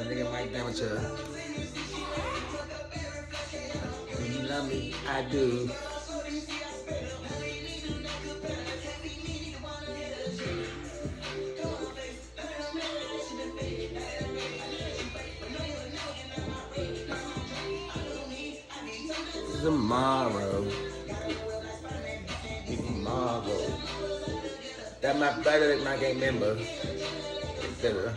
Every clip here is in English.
nigga Mike Damager. Do you love me? I do. Tomorrow. Tomorrow. That my better than my game member. Better.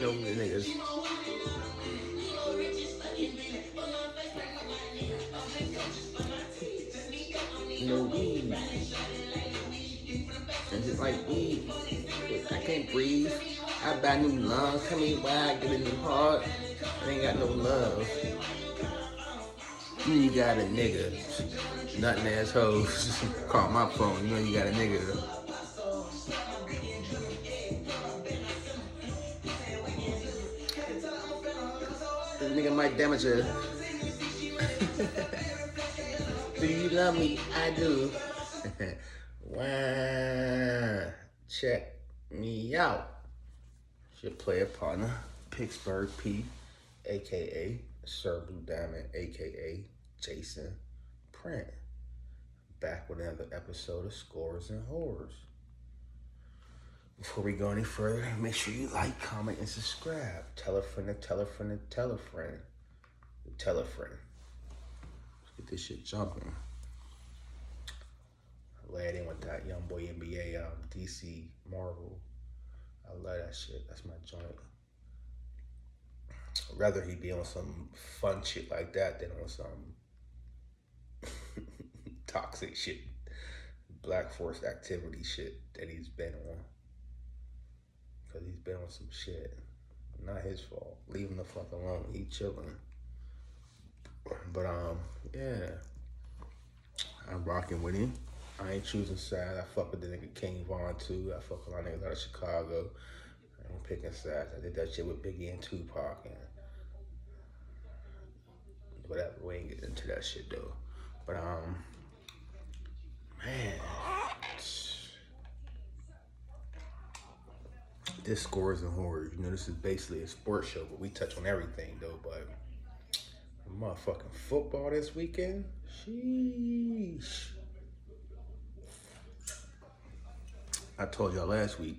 No niggas. No weed. And just like weed. I can't breathe. I buy new lungs. Tell me why I get a new heart. I ain't got no love. You got a nigga. Nothing assholes. Call my phone. You know you got a nigga. This nigga Mike Damager. Do you love me? I do. Wow. Check me out. It's your player partner, Pittsburgh P, aka Sir Blue Diamond, aka Jason Print. Back with another episode of Scores and Horrors. Before we go any further, make sure you like, comment, and subscribe. Tell a friend to tell a friend to tell a friend. Tell a friend. Let's get this shit jumping. Lad in with that young boy NBA, DC Marvel. I love that shit. That's my joint. I'd rather he be on some fun shit like that than on some toxic shit, Black Force activity shit that he's been on. Because he's been on some shit. Not his fault. Leave him the fuck alone. He chilling. But yeah. I'm rocking with him. I ain't choosing sides. I fuck with the nigga King Von too. I fuck with my niggas out of Chicago. I ain't picking sides. I did that shit with Biggie and Tupac and whatever. We ain't getting into that shit though. But man, this Scores and Horrors. You know, this is basically a sports show, but we touch on everything though. But motherfucking football this weekend. Sheesh. I told y'all last week,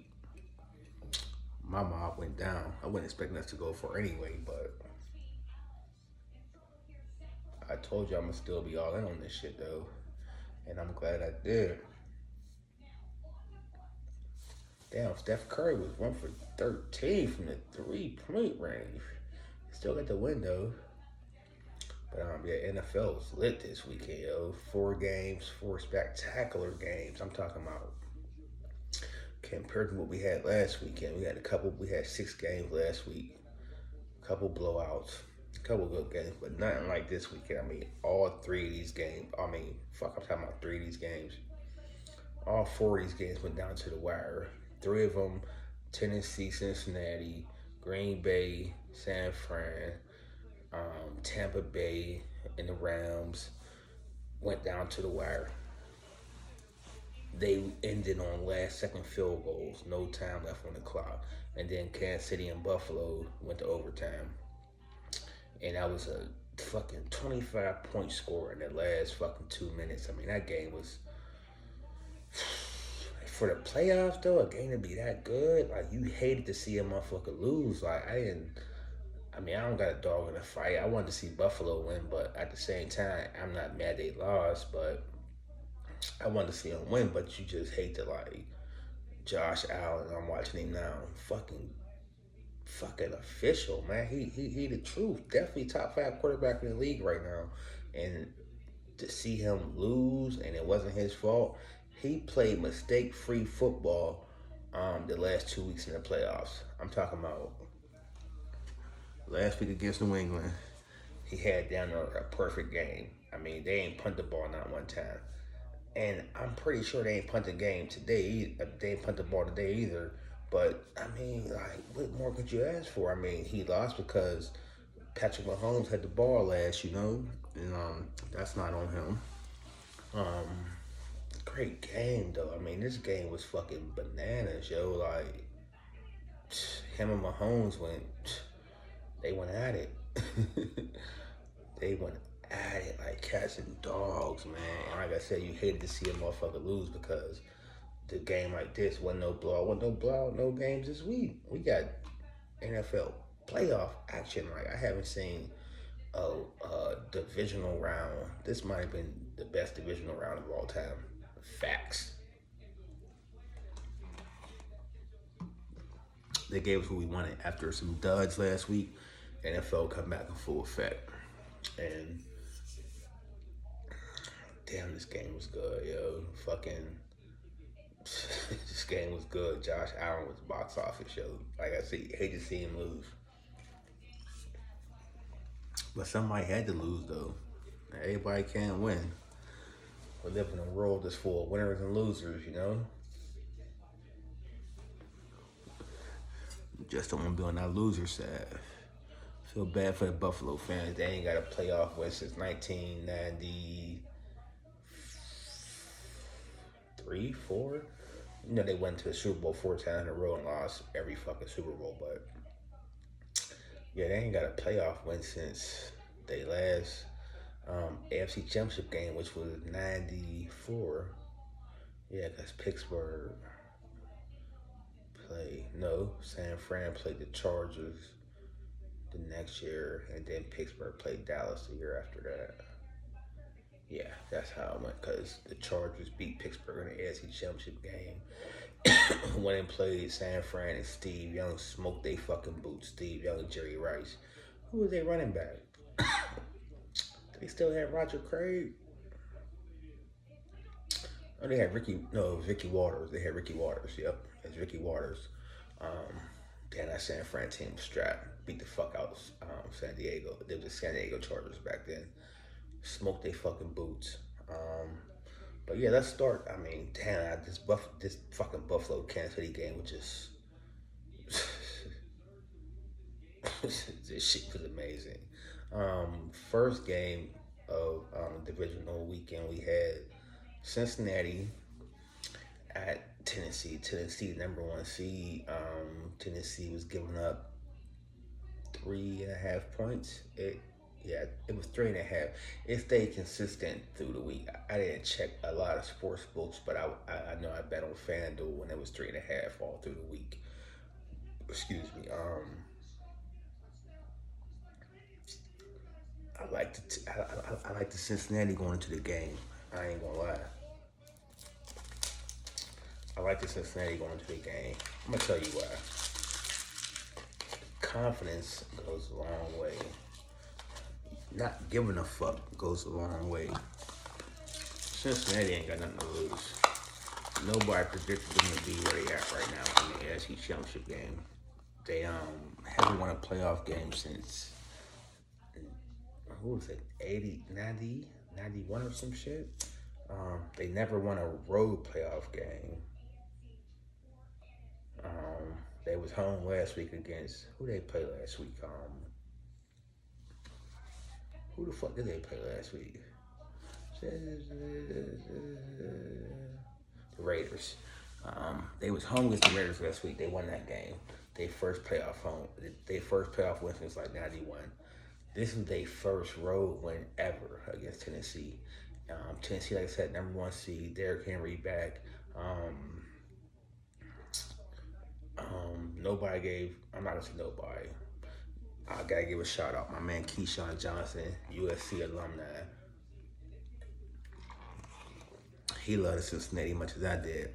my mob went down. I wasn't expecting us to go for anyway, but I told you I'm gonna still be all in on this shit though. And I'm glad I did. Damn, Steph Curry was 1 for 13 from the 3-point range. Still got the window. But yeah, NFL was lit this weekend, yo. 4 games, 4 spectacular games. I'm talking about compared to what we had last weekend. We had 6 games last week. A couple blowouts. A couple good games, but nothing like this weekend. I mean, all 3 of these games. I'm talking about 3 of these games. All 4 of these games went down to the wire. 3 of them, Tennessee, Cincinnati, Green Bay, San Fran, Tampa Bay, and the Rams went down to the wire. They ended on last-second field goals, no time left on the clock. And then Kansas City and Buffalo went to overtime. And that was a fucking 25-point score in the last fucking 2 minutes. I mean, that game was... For the playoffs, though, a game to be that good, like, you hated to see a motherfucker lose. Like, I don't got a dog in the fight. I wanted to see Buffalo win, but at the same time, I'm not mad they lost, but I wanted to see him win, but you just hate to, like, Josh Allen, I'm watching him now, fucking official, man. He the truth. Definitely top 5 quarterback in the league right now. And to see him lose, and it wasn't his fault, he played mistake-free football the last 2 weeks in the playoffs. I'm talking about last week against New England. He had down a perfect game. I mean, they ain't punt the ball not one time. And I'm pretty sure they ain't punt the game today. They ain't punt the ball today either. But, I mean, like, what more could you ask for? I mean, he lost because Patrick Mahomes had the ball last, you know? And that's not on him. Great game, though. I mean, this game was fucking bananas, yo. Like, him and Mahomes they went at it. They went at it like cats and dogs, man. And like I said, you hated to see a motherfucker lose because the game like this wasn't no blowout, no games this week. We got NFL playoff action. Like I haven't seen a divisional round. This might have been the best divisional round of all time. Facts. They gave us what we wanted after some duds last week. NFL come back in full effect. And damn, this game was good, yo. Fucking, this game was good. Josh Allen was box office, yo. Like I said, hate to see him lose. But somebody had to lose, though. Everybody can't win. We live in a world that's full of winners and losers, you know? Just don't want to be on that loser side. Feel bad for the Buffalo fans. They ain't got a playoff win since 1993, 4. You know, they went to the Super Bowl 4 times in a row and lost every fucking Super Bowl. But yeah, they ain't got a playoff win since they last AFC Championship game, which was 94. Yeah, because Pittsburgh San Fran played the Chargers the next year, and then Pittsburgh played Dallas the year after that. Yeah, that's how it went, because the Chargers beat Pittsburgh in the AFC Championship game. Went and played San Fran, and Steve Young smoked they fucking boots. Steve Young and Jerry Rice. Who was they running back? They still had Roger Craig. Oh, they had Ricky Waters. They had Ricky Waters. Yep, it's Ricky Waters. Damn, that San Fran team was strapped. Beat the fuck out San Diego. They were the San Diego Chargers back then. Smoked they fucking boots. But yeah, let's start. I mean, damn, this fucking Buffalo Kansas City game was just this shit was amazing. First game of divisional weekend, we had Cincinnati at Tennessee. Tennessee, number one seed. Tennessee was giving up 3.5 points. It was 3.5. It stayed consistent through the week. I didn't check a lot of sports books, but I know I bet on FanDuel when it was 3.5 all through the week. Excuse me. I like the Cincinnati going into the game. I ain't gonna lie. I like the Cincinnati going into the game. I'm gonna tell you why. Confidence goes a long way. Not giving a fuck goes a long way. Cincinnati ain't got nothing to lose. Nobody predicted them to be where they at right now in the AFC Championship game. They haven't won a playoff game since, who was it, 80, 90, 91 or some shit. They never won a road playoff game. They was home last week against, who they play last week? Who the fuck did they play last week? The Raiders. They was home against the Raiders last week. They won that game. They first playoff win since like 91. This is their first road win ever against Tennessee. Tennessee, like I said, number one seed. Derrick Henry back. I'm not gonna say nobody. I gotta give a shout out. My man Keyshawn Johnson, USC alumni. He loved Cincinnati much as I did.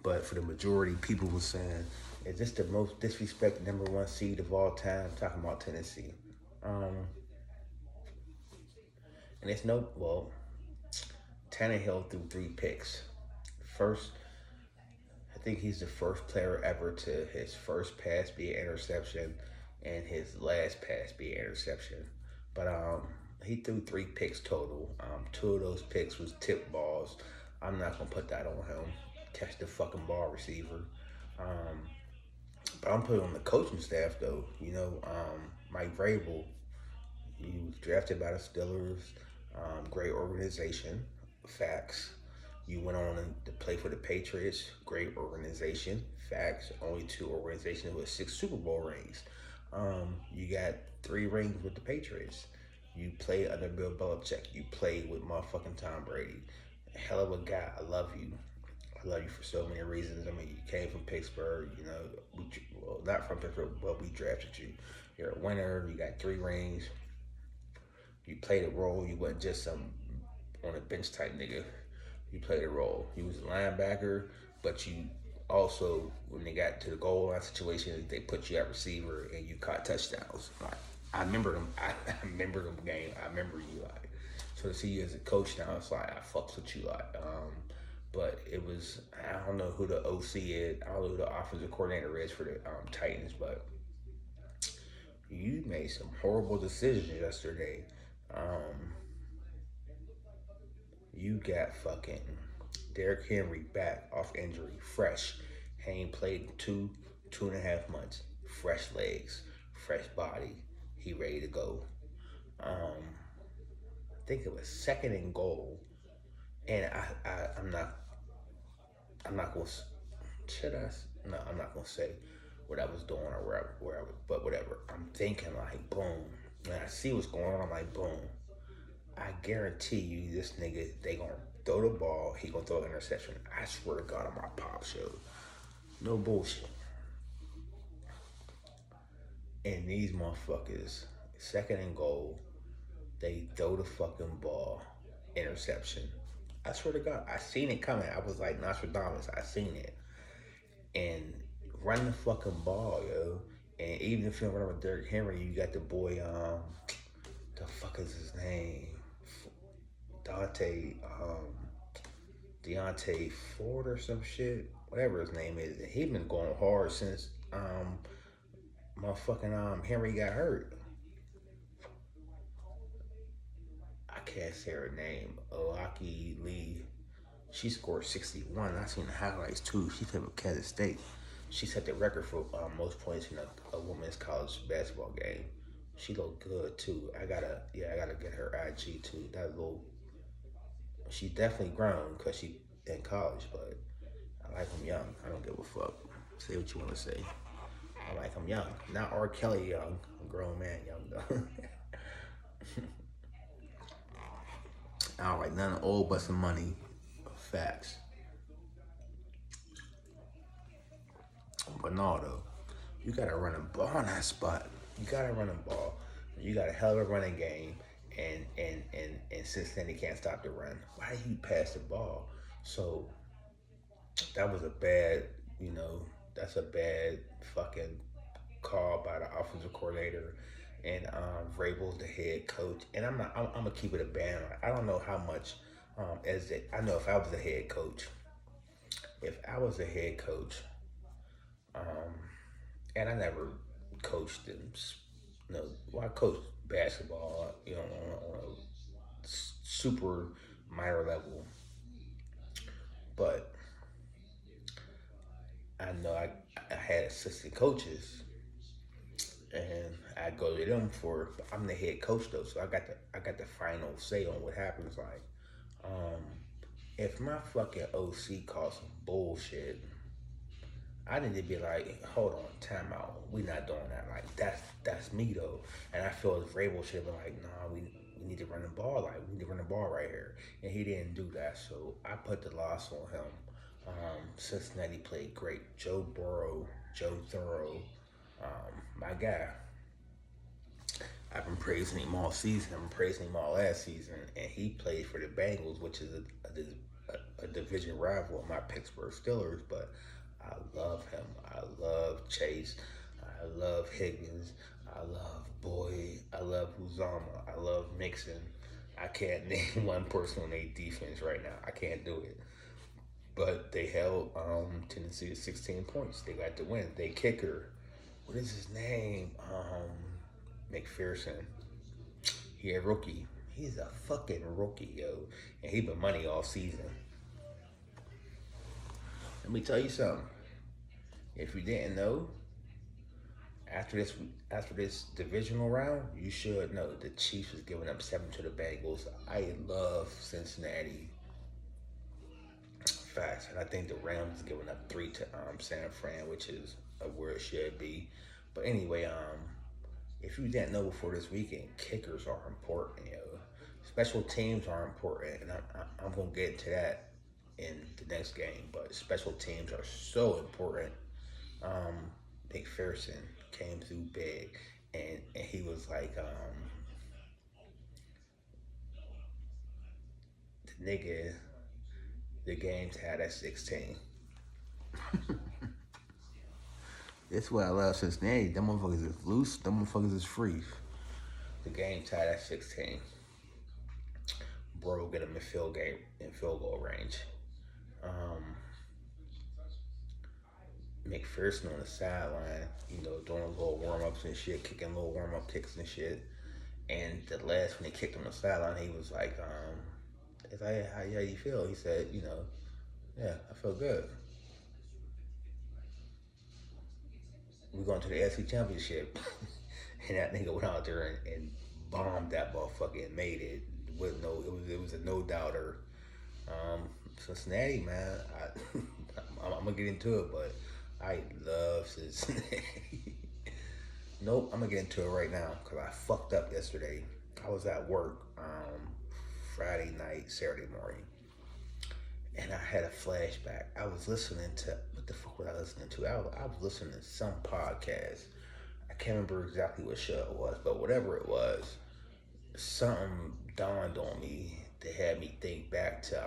But for the majority, people were saying, is this the most disrespected number one seed of all time? Talking about Tennessee. And it's Tannehill threw 3 picks. First, I think he's the first player ever to his first pass be an interception and his last pass be an interception. But he threw 3 picks total. 2 of those picks was tip balls. I'm not going to put that on him. Catch the fucking ball, receiver. But I'm putting on the coaching staff, though. You know, Mike Vrabel, he was drafted by the Steelers. Great organization. Facts. You went on to play for the Patriots, great organization. Facts, only two organizations with 6 Super Bowl rings. You got 3 rings with the Patriots. You played under Bill Belichick. You played with motherfucking Tom Brady. Hell of a guy. I love you. I love you for so many reasons. I mean, you came from Pittsburgh. You know, well, not from Pittsburgh, but we drafted you. You're a winner. You got 3 rings. You played a role. You wasn't just some on a bench type nigga. You played a role. You was a linebacker, but you also, when they got to the goal line situation, they put you at receiver and you caught touchdowns. Like, I remember them. I remember them game. I remember you. Like, so to see you as a coach now, it's like I fucks with you. Like, but it was, I don't know who the OC is. I don't know who the offensive coordinator is for the Titans, but you made some horrible decisions yesterday. Um, you got fucking Derrick Henry back off injury, fresh. He ain't played in 2.5 months. Fresh legs, fresh body. He ready to go. I think it was second and goal, and I'm not gonna should I? No, I'm not gonna say what I was doing or where I was, but whatever. I'm thinking like boom. When I see what's going on, I'm like boom. I guarantee you, this nigga, they gonna throw the ball. He gonna throw an interception. I swear to God, on my pop show, no bullshit. And these motherfuckers, second and goal, they throw the fucking ball, interception. I swear to God, I seen it coming. I was like Nostradamus. I seen it, and run the fucking ball, yo. And even if you don't run with Derrick Henry, you got the boy, the fuck is his name? Dante, Deontay Ford or some shit, whatever his name is. He been going hard since motherfucking Henry got hurt. I can't say her name. Olaki Lee. She scored 61. I seen the highlights too. She played with Kansas State. She set the record for most points in a women's college basketball game. She looked good too. I gotta get her IG too. That little, she's definitely grown because she in college, but I like them young. I don't give a fuck. Say what you want to say. I like them young. Not R. Kelly young. A grown man young though. I don't like none of old but some money. Facts. But no though. You gotta run a ball in that spot. You gotta run a ball. You got a hell of a running game, and Cincinnati can't stop the run. Why do you pass the ball? So that was a bad, you know, that's a bad fucking call by the offensive coordinator, and Vrabel's the head coach. And I'm gonna keep it a band. I don't know how much I know if I was the head coach. If I was a head coach, um, and I never coached in, you know, well, I coached basketball, you know, on a super minor level, but I know I had assistant coaches, and I go to them for. I'm the head coach though, so I got the final say on what happens. Like, um, if my fucking OC calls some bullshit, I need to be like, hold on, time out. We not doing that. Like that's me though. And I feel as Vrabel should have been like, nah, we need to run the ball. Like we need to run the ball right here. And he didn't do that. So I put the loss on him. Cincinnati played great. Joe Burrow, Joe Thorough, my guy. I've been praising him all season. I've been praising him all last season, and he played for the Bengals, which is a division rival of my Pittsburgh Steelers. But I love him. I love Chase. I love Higgins. I love Boyd. I love Uzama. I love Mixon. I can't name one person on their defense right now. I can't do it. But they held Tennessee to 16 points. They got the win. They kicker, what is his name? McPherson. He a rookie. He's a fucking rookie, yo. And he been money all season. Let me tell you something. If you didn't know, after this divisional round, you should know the Chiefs is giving up 7 to the Bengals. I love Cincinnati. Facts, and I think the Rams is giving up three to San Fran, which is where it should be. But anyway, if you didn't know before this weekend, kickers are important. Special teams are important, and I'm gonna get into that in the next game. But special teams are so important. Um, McPherson came through big, and he was like the nigga the game's had at 16. That's what I love Cincinnati. Them motherfuckers is loose. Them motherfuckers is free. The game tied at 16. Bro get him in field goal range. Um, McPherson on the sideline, doing little warm ups and shit, kicking little warm up kicks and shit. And the last when he kicked him on the sideline, he was like, it's like, hey, how you feel? He said, yeah, I feel good. We going to the SC Championship. And that nigga went out there and bombed that motherfucker and made it. With it was a no doubter. Cincinnati, man, I'm gonna get into it, but I love Cincinnati. Nope, I'm gonna get into it right now because I fucked up yesterday. I was at work Friday night, Saturday morning, and I had a flashback. I was listening to what the fuck was I listening to? I was listening to some podcast. I can't remember exactly what show it was, but whatever it was, something dawned on me that had me think back to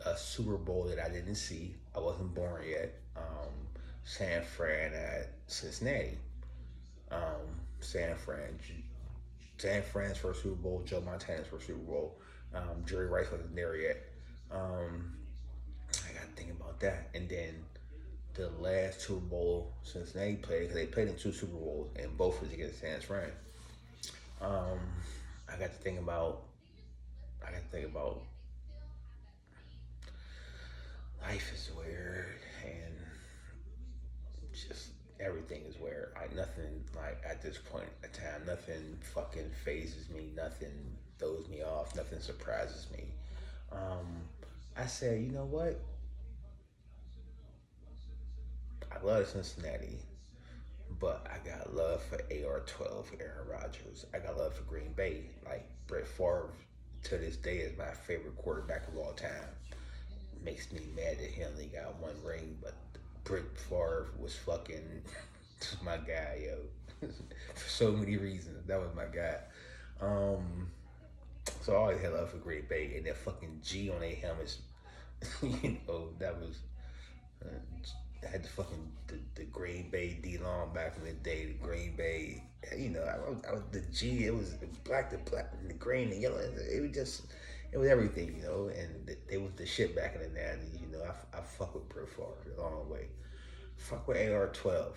a Super Bowl that I didn't see. I wasn't born yet. San Fran at Cincinnati. San Fran. San Fran's first Super Bowl. Joe Montana's first Super Bowl. Jerry Rice wasn't there yet. Um, I got to think about that. And then the last Super Bowl Cincinnati played, because they played in two Super Bowls, and both was against San Fran. Um, I got to think about. I got to think about life is weird, and just everything is weird. Nothing like at this point in time, nothing fucking phases me. Nothing throws me off. Nothing surprises me. Um, I said, you know what? I love Cincinnati, but I got love for AR-12, Aaron Rodgers. I got love for Green Bay. Like Brett Favre, to this day, is my favorite quarterback of all time. Makes me mad that he only got one ring, but Brett Favre was fucking my guy, yo. For so many reasons, that was my guy. Um, so I always had love for Green Bay, and that fucking G on their helmets, that was uh, I had the fucking the Green Bay D Long back in the day. The Green Bay, I was the G. It was black, and the green, and yellow. It was just, it was everything, And they was the shit back in the '90s. I fuck with Brett Favre a long way. Fuck with AR-12,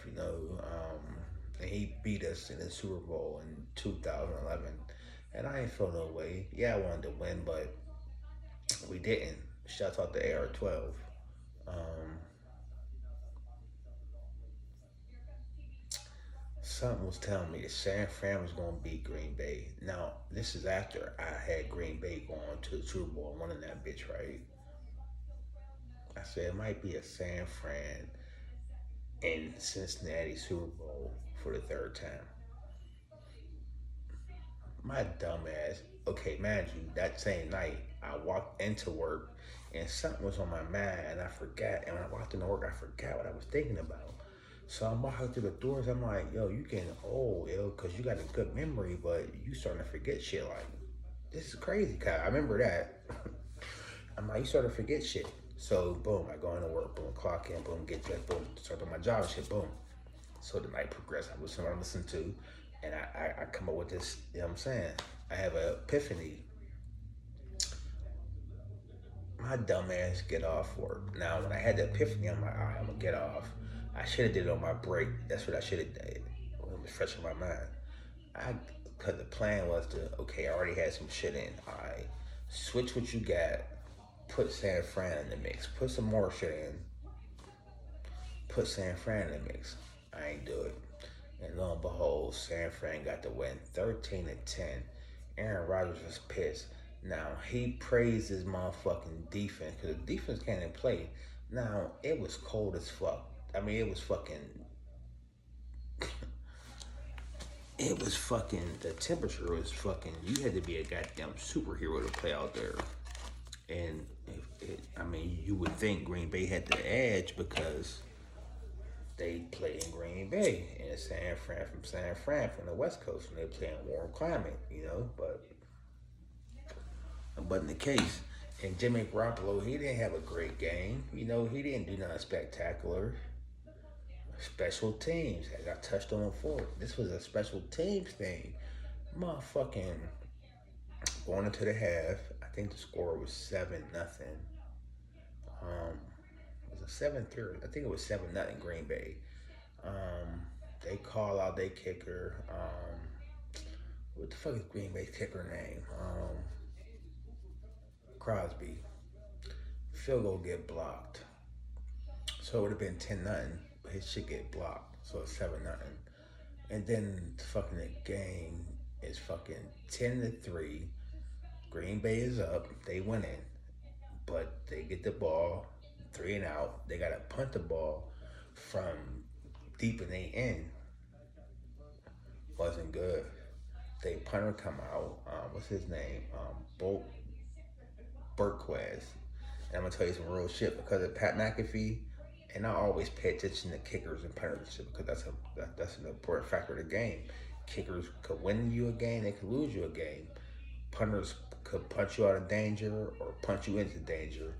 and he beat us in the Super Bowl in 2011, and I ain't feel no way. Yeah, I wanted to win, but we didn't. Shout out to AR-12. Um, Something was telling me that San Fran was going to beat Green Bay. Now, this is after I had Green Bay going to the Super Bowl and winning that bitch, right? I said it might be a San Fran and Cincinnati Super Bowl for the third time. My dumb ass. Okay, mind you, that same night, I walked into work and something was on my mind and I forgot. And when I walked into work, I forgot what I was thinking about. So I'm walking through the doors. I'm like, yo, you getting old, yo, because you got a good memory, but you starting to forget shit. Like, this is crazy, Kyle. I remember that. I'm like, you starting to forget shit. So, boom, I go into work, boom, clock in, boom, get dressed, boom, start doing my job, shit, boom. So the night progressed. I was something I listened to, and I come up with this, you know what I'm saying? I have an epiphany. My dumb ass get off work. Now, when I had the epiphany, I'm like, all right, I'm going to get off. I should have did it on my break. That's what I should have done. It was fresh in my mind. Because the plan was to, okay, I already had some shit in. All right, switch what you got. Put San Fran in the mix. Put some more shit in. Put San Fran in the mix. I ain't do it. And lo and behold, San Fran got the win, 13-10. Aaron Rodgers was pissed. Now he praised his motherfucking defense because the defense can't even play. Now it was cold as fuck. I mean, it was fucking. It was fucking. The temperature was fucking. You had to be a goddamn superhero to play out there. And I mean, you would think Green Bay had the edge because they play in Green Bay and San Fran from the West Coast, and they play in warm climate, But in the case, and Jimmy Garoppolo, he didn't have a great game. He didn't do nothing spectacular. Special teams, as I touched on before, this was a special teams thing. Motherfucking going into the half, I think the score was 7-0. Um, it was a 7-3. I think it was 7-0 Green Bay. They call out their kicker. What the fuck is Green Bay's kicker name? Crosby. Field goal get blocked. So it would have been 10-0, but his shit get blocked. So it's 7-0. And then fucking the game is fucking 10-3. Green Bay is up. They winning. But they get the ball 3 and out. They gotta punt the ball from deep in the end. Wasn't good. They punter come out. What's his name? Burquez. And I'm gonna tell you some real shit because of Pat McAfee. And I always pay attention to kickers and punters because that's an important factor of the game. Kickers could win you a game, they could lose you a game. Punters could punch you out of danger or punch you into danger.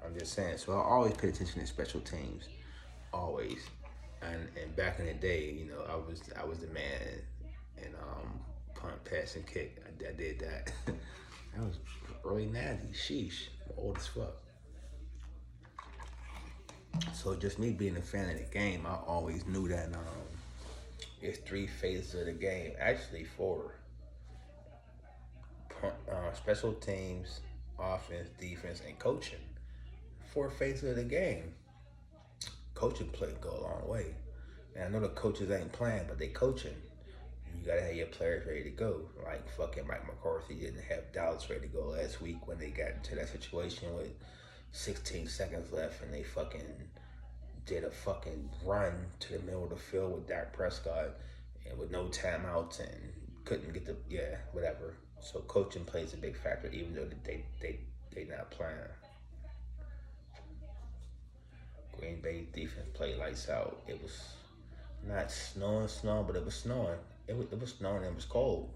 I'm just saying. So I always pay attention to special teams, always. And back in the day, I was the man and punt, pass, and kick. I did that. That was early 90s. Sheesh, old as fuck. So just me being a fan of the game, I always knew that it's 3 phases of the game. Actually, 4: special teams, offense, defense, and coaching. 4 phases of the game. Coaching play go a long way. And I know the coaches ain't playing, but they coaching. You gotta have your players ready to go. Like fucking Mike McCarthy didn't have Dallas ready to go last week when they got into that situation with 16 seconds left and they fucking did a fucking run to the middle of the field with Dak Prescott and with no timeouts and couldn't get whatever. So coaching plays a big factor even though they not playing. Green Bay defense played lights out. It was not snowing, but it was snowing. It was snowing and it was cold.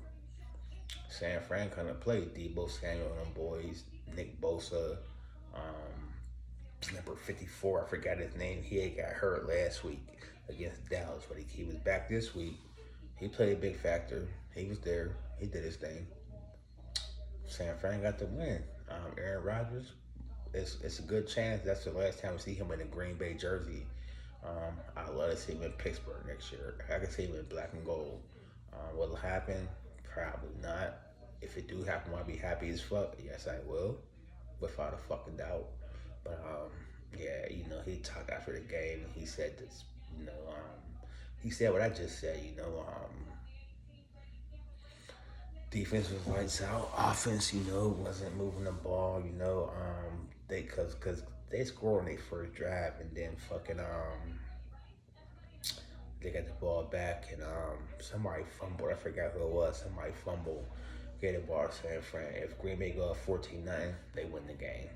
San Fran couldn't play. Debo Samuel and them boys, Nick Bosa, number 54, I forgot his name. He had got hurt last week against Dallas, but he was back this week. He played a big factor. He was there. He did his thing. San Fran got the win. Aaron Rodgers, it's a good chance that's the last time we see him in a Green Bay jersey. I'd love to see him in Pittsburgh next year. I can see him in black and gold. What'll happen? Probably not. If it do happen, I'll be happy as fuck. Yes, I will, without a fucking doubt. But yeah, he talked after the game and he said this. He said what I just said. Defense was lights out. Offense, wasn't moving the ball. Cause they scored on their first drive and then fucking they got the ball back and somebody fumbled. I forgot who it was. Somebody fumbled. Get the ball to San Fran. If Green Bay go up 14-0, they win the game.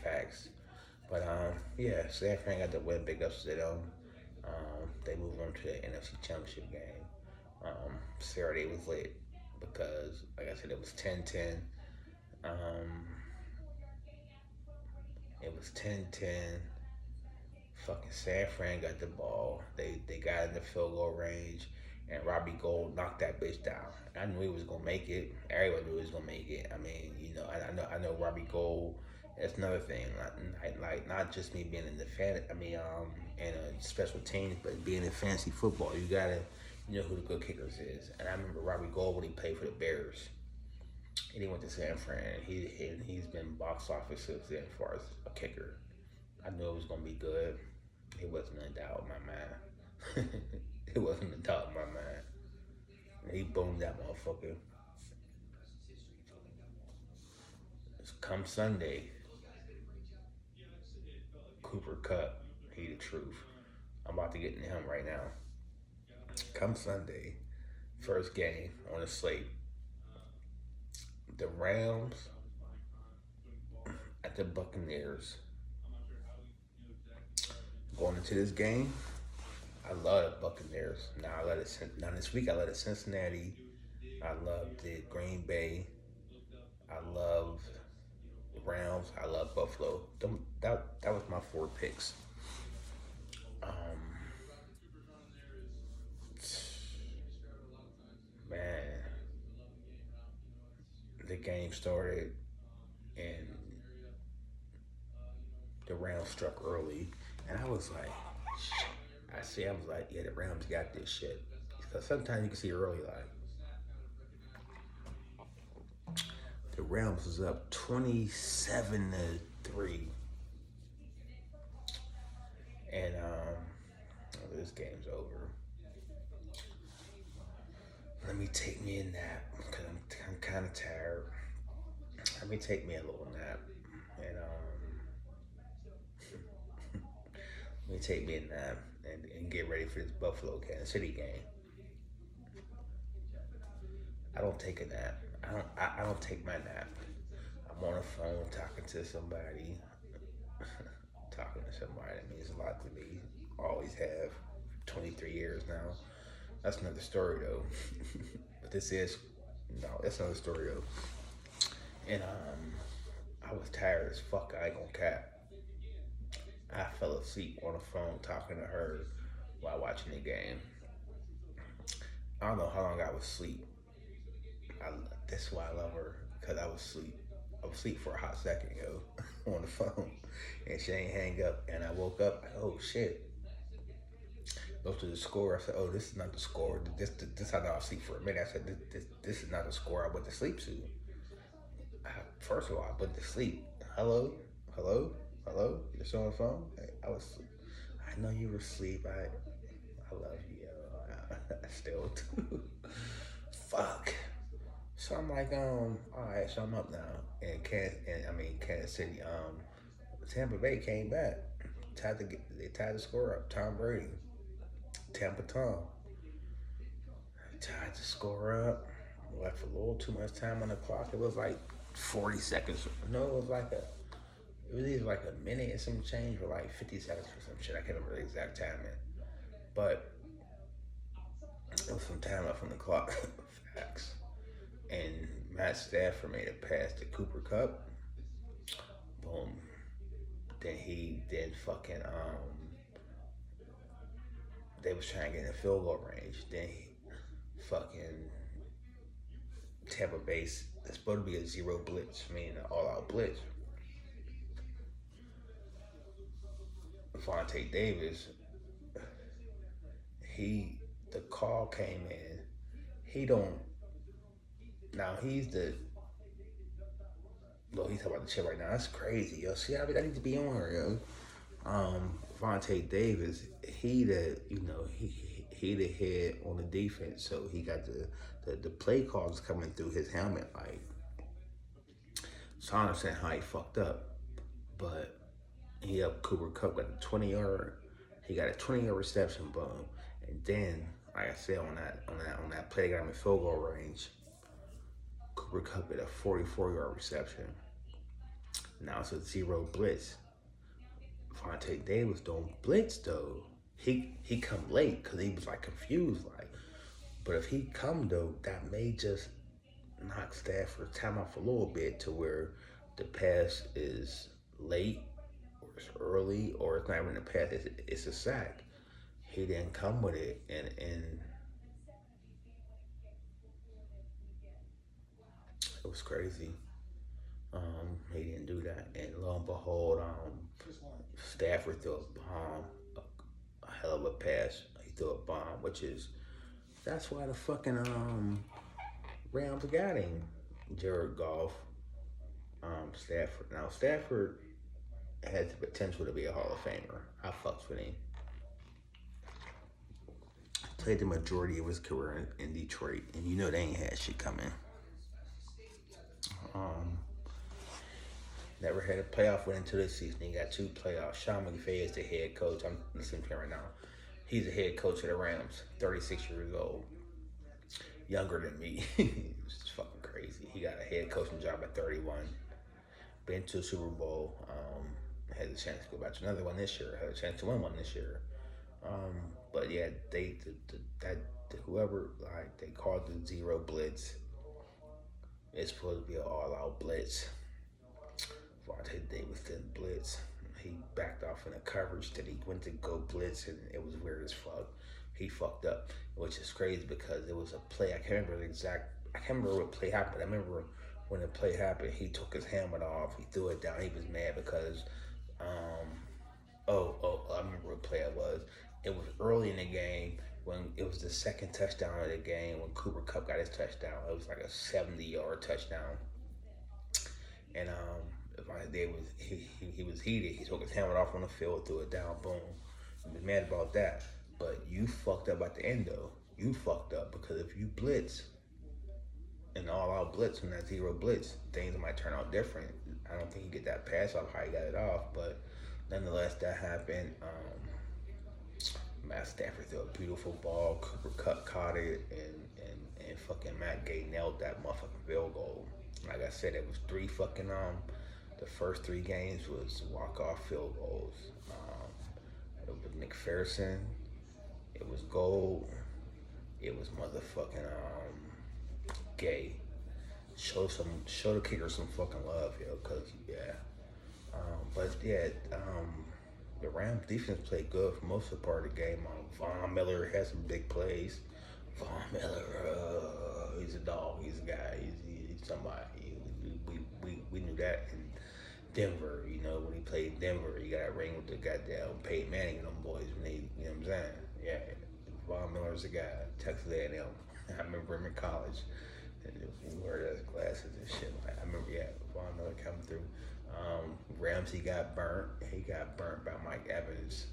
Facts. But yeah, San Fran got the win. Big ups to them. They moved on to the NFC Championship game. Saturday was lit because, like I said, it was 10-10. It was 10-10. Fucking San Fran got the ball. They got in the field goal range, and Robbie Gould knocked that bitch down. I knew he was gonna make it. Everyone knew he was gonna make it. I mean, I know Robbie Gould. That's another thing. Not just me being in the in a special teams, but being in fantasy football, you gotta know who the good kickers is. And I remember Robbie Gould when he played for the Bears. And he went to San Fran. He's been box office since then as far as a kicker. I knew it was gonna be good. It wasn't a doubt in my mind. It wasn't a doubt in my mind. And he boomed that motherfucker. Come Sunday, Cooper Cup, he the truth. I'm about to get into him right now. Come Sunday, first game on the slate. The Rams at the Buccaneers. Going into this game, I love the Buccaneers. Now this week I love the Cincinnati. I love the Green Bay. I love the Rams. I love Buffalo. That was my four picks. Um, man, the game started and the Rams struck early, and I was like, I was like, yeah, the Rams got this shit. Because sometimes you can see early, like the Rams was up 27-3, and this game's over. Let me take me a nap because I'm kind of tired. Let me take me a little nap, and let me take me a nap and get ready for this Buffalo Kansas City game. I don't take a nap. I don't take my nap. I'm on the phone talking to somebody. Talking to somebody that means a lot to me. Always have. 23 years now. That's another story though. But that's another story though. And I was tired as fuck. I ain't gonna cap. I fell asleep on the phone talking to her while watching the game. I don't know how long I was asleep. I, that's why I love her, because I was asleep. I was asleep for a hot second, yo, on the phone. And she ain't hang up. And I woke up, oh shit. Go to the score. I said, oh, this is not the score. This I know I was asleep for a minute. I said, this is not the score I went to sleep to. First of all, I went to sleep. Hello? Hello? Hello? You're still on the phone? I was asleep. I know you were asleep. I love you, yo. I still do. Fuck. So I'm like, all right, so I'm up now. And Kansas City, Tampa Bay came back. They tied the score up. Tom Brady. Tampa Tom. Tied the score up. Left a little too much time on the clock. It was like 40 seconds. No, it was either like a minute and some change or like 50 seconds or some shit. I can't remember the exact timing. But it was some time left on the clock. Facts. And Matt Stafford made a pass to Cooper Cup. Boom. Then fucking they was trying to get in the field goal range. Then fucking Tampa Bay, it's supposed to be a zero blitz, meaning an all-out blitz. Vontae Davis, the call came in. He don't. Now he's the. No, he's talking about the chip right now. That's crazy, yo. See, I need to be on her, yo. Vontae Davis, he the head on the defense, so he got the play calls coming through his helmet, like. So I understand how he fucked up, but he up Cooper Cup got a 20-yard. He got a 20-yard reception, boom, and then like I said on that play, they got him in field goal range. Cooper Cup got a 44-yard reception. Now it's a zero blitz. Vontae Davis don't blitz though. He come late because he was like confused, like. But if he come though, that may just knock Stafford's time off a little bit to where the pass is late or it's early or it's not even a pass. It's a sack. He didn't come with it, and it was crazy. He didn't do that, and lo and behold, Stafford threw a bomb, a hell of a pass. He threw a bomb, that's why the fucking Rams got him. Jared Goff, Stafford. Now Stafford has the potential to be a Hall of Famer. I fucks with him. Played the majority of his career in Detroit, and you know they ain't had shit coming. Never had a playoff win until this season. He got two playoffs. Sean McVay is the head coach. I'm listening to him right now. He's the head coach of the Rams, 36 years old. Younger than me. It's fucking crazy. He got a head coaching job at 31. Been to a Super Bowl. Had a chance to go back to another one this year. Had a chance to win one this year. But yeah, whoever, like, they called the zero blitz. It's supposed to be an all-out blitz. Vontae Davis didn't blitz. He backed off in the coverage. Then he went to go blitz, and it was weird as fuck. He fucked up, which is crazy because it was a play. I can't remember what play happened. I remember when the play happened, he took his helmet off. He threw it down. He was mad because, I remember what play it was. It was early in the game when it was the second touchdown of the game when Cooper Kupp got his touchdown. It was like a 70-yard touchdown. And he was heated. He took his helmet off on the field, threw it down, boom. He was mad about that. But you fucked up at the end though. You fucked up because if you blitz, an all-out blitz and that zero blitz, things might turn out different. I don't think you get that pass off how you got it off, but nonetheless, that happened. Matt Stafford threw a beautiful ball. Cooper Kupp caught it, and fucking Matt Gay nailed that motherfucking field goal. Like I said, it was the first three games was walk-off field goals. It was McPherson, it was Gold, it was motherfucking Gay. Show the kicker some fucking love, yo, cause yeah. The Rams defense played good for most of the part of the game. Von Miller had some big plays. Von Miller, he's a dog. He's a guy. He's somebody. We knew that in Denver. You know, when he played Denver, he got a ring with the goddamn Peyton Manning and them boys. You know what I'm saying? Yeah, Von Miller's a guy. Texas A&M. I remember him in college. And he wore his glasses and shit. I remember, Von Miller coming through. Ramsey got burnt. He got burnt by Mike Evans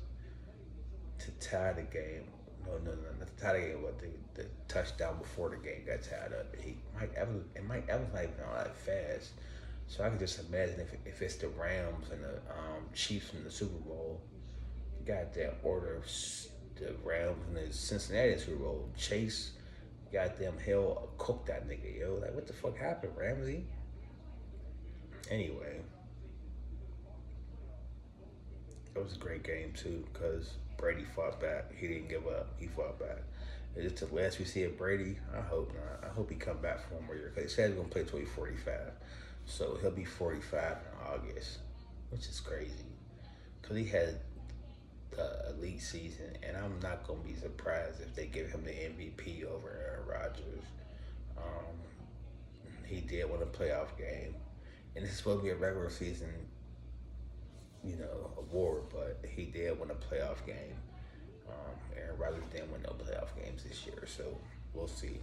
to tie the game. No, not to tie the game, but the touchdown before the game got tied up. Mike Evans not even all that fast. So I can just imagine if it's the Rams and the Chiefs in the Super Bowl, goddamn order the Rams and the Cincinnati Super Bowl, Chase goddamn hell cooked that nigga, yo. Like, what the fuck happened, Ramsey? Anyway, it was a great game too because Brady fought back. He didn't give up. He fought back. Is it the last we see of Brady? I hope not. I hope he come back for one more year because he said he's gonna play till he's 45. So he'll be 45 in August, which is crazy because he had the elite season, and I'm not gonna be surprised if they give him the MVP over Aaron Rodgers. He did win a playoff game, and this is supposed to be a regular season, award, but he did win a playoff game. Aaron Rodgers didn't win no playoff games this year, so we'll see.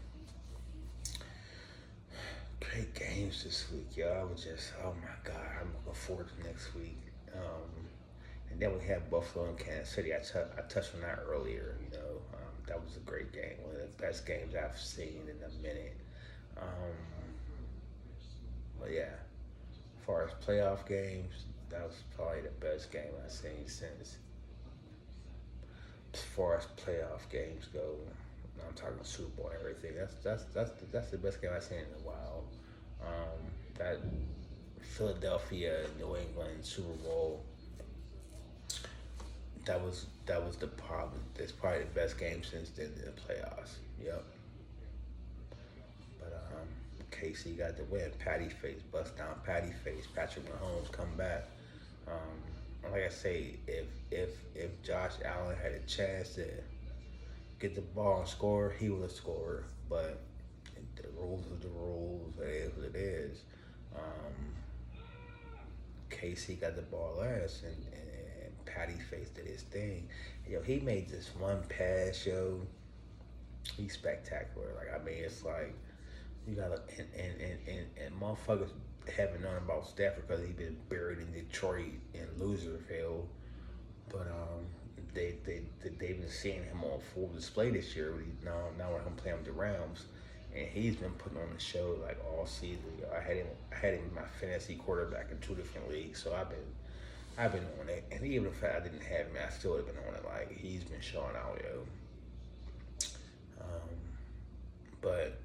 Great games this week, y'all. I was just, oh my God, I'm looking forward to next week. And then we have Buffalo and Kansas City. I touched on that earlier. That was a great game, one of the best games I've seen in a minute. But yeah, as far as playoff games, that was probably the best game I've seen since. As far as playoff games go, I'm talking Super Bowl and everything. That's the best game I've seen in a while. That Philadelphia New England Super Bowl. That was the problem. It's probably the best game since then in the playoffs. Yep. But KC got the win. Patty face, bust down Patty face. Patrick Mahomes come back. Like I say, if Josh Allen had a chance to get the ball and score, he would have scored. But the rules are the rules. It is what it is. KC got the ball last, and Patty Face did his thing. He made this one pass, he's spectacular. It's like you gotta and motherfuckers haven't known about Stafford because he's been buried in Detroit and Loserville, but they've been seeing him on full display this year. Now we're gonna play him the Rams. and he's been putting on the show like all season. Yo. I had him in my fantasy quarterback in 2 different leagues, so I've been on it. And even if I didn't have him, I still would have been on it. Like he's been showing out, yo. Um, but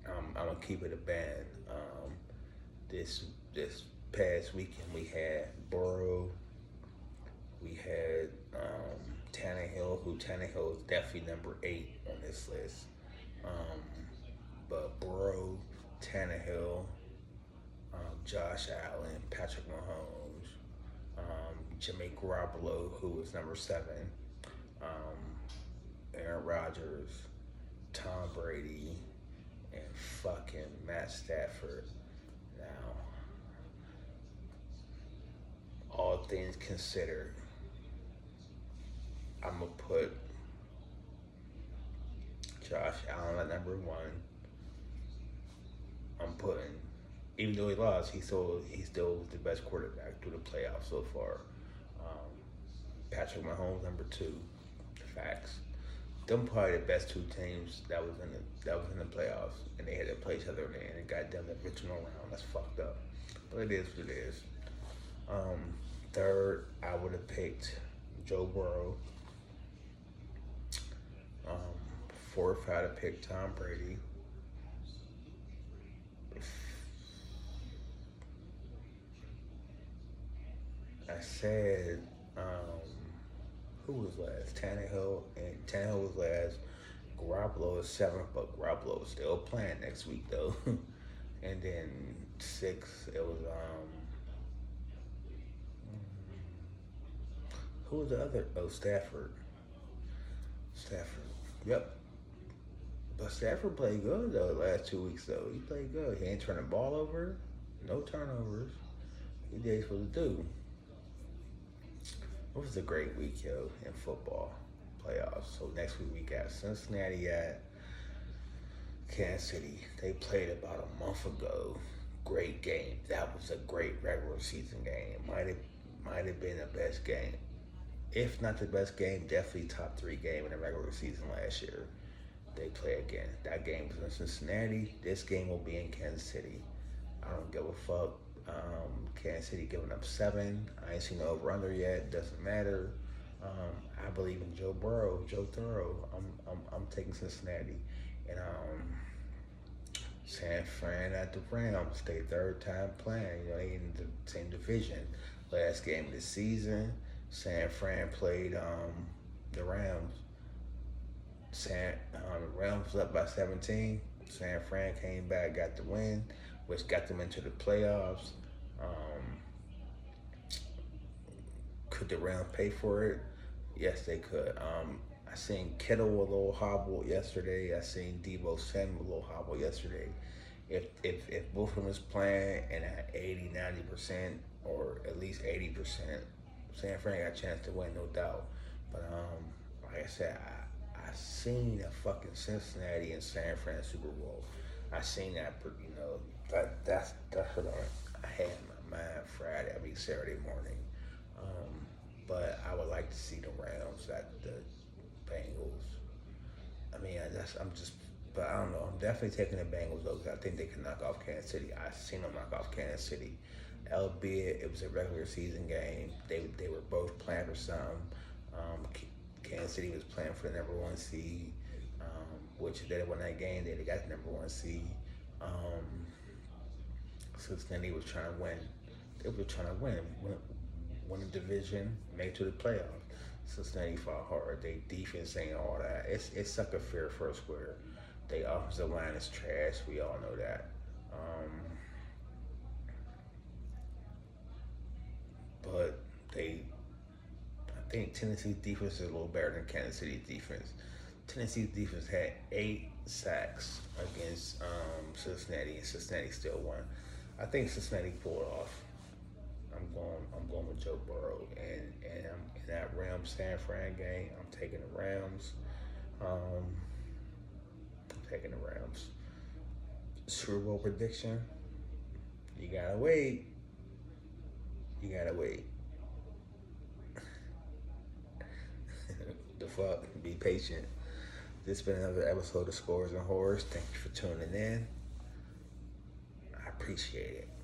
I'm gonna keep it a band. This past weekend we had Burrow, we had Tannehill, who Tannehill is definitely number 8 on this list. Um, but Burrow, Tannehill, Josh Allen, Patrick Mahomes, Jimmy Garoppolo, who was number 7, um, Aaron Rodgers, Tom Brady, and fucking Matt Stafford. Now, all things considered, I'm gonna put Josh Allen at number 1. I'm putting, even though he lost, he still was the best quarterback through the playoffs so far. Um, Patrick Mahomes number 2. Facts. Them probably the best 2 teams that was in the playoffs, and they had to play each other, and it got them the divisional round. That's fucked up, but it is what it is. Um, Third, I would have picked Joe Burrow. Fourth, I'd have picked Tom Brady. I said, who was last? Tannehill, and Tannehill was last. Garoppolo is 7th, but Garoppolo is still playing next week though. And then 6th, it was who was the other? Oh, Stafford. Stafford. Yep. But Stafford played good though the last 2 weeks though. He played good. He ain't turning the ball over. No turnovers. He did what he's supposed to do. It was a great week, yo, in football playoffs. So next week we got Cincinnati at Kansas City. They played about a month ago. Great game. That was a great regular season game. Might have been the best game. If not the best game, definitely top 3 game in the regular season last year. They play again. That game was in Cincinnati. This game will be in Kansas City. I don't give a fuck. Kansas City giving up 7. I ain't seen the over/under yet. Doesn't matter. I believe in Joe Burrow, Joe Thorough. I'm taking Cincinnati, and San Fran at the Rams. They 3rd time playing. You know, they in the same division. Last game of the season, San Fran played the Rams. The Rams was up by 17. San Fran came back, got the win, which got them into the playoffs. Could the Rams pay for it? Yes, they could. I seen Kittle a little hobbled yesterday. I seen Debo Samuel a little hobbled yesterday. If both of them is playing and at 80, 90%, or at least 80%, San Fran got a chance to win, no doubt. But like I said, I seen a fucking Cincinnati and San Fran Super Bowl. I seen that, that's what I had in my mind Saturday morning. But I would like to see the Rams at the Bengals. But I don't know. I'm definitely taking the Bengals though, because I think they can knock off Kansas City. I seen them knock off Kansas City, albeit it was a regular season game. They were both playing for something. Kansas City was playing for the number 1 seed, which if they won that game, they got the number 1 seed. Cincinnati was trying to win. They were trying to win the division, make it to the playoffs. Cincinnati fought hard. They defense ain't all that. It's sucker fair first square. They offensive line is trash. We all know that. But I think Tennessee's defense is a little better than Kansas City's defense. Tennessee's defense had 8 sacks against Cincinnati, and Cincinnati still won. I think Cincinnati pulled it off. I'm going with Joe Burrow, and in that Rams San Fran game, I'm taking the Rams. I'm taking the Rams. Super Bowl prediction. You gotta wait. The fuck? Be patient. This has been another episode of Scores and Horrors. Thank you for tuning in. I appreciate it.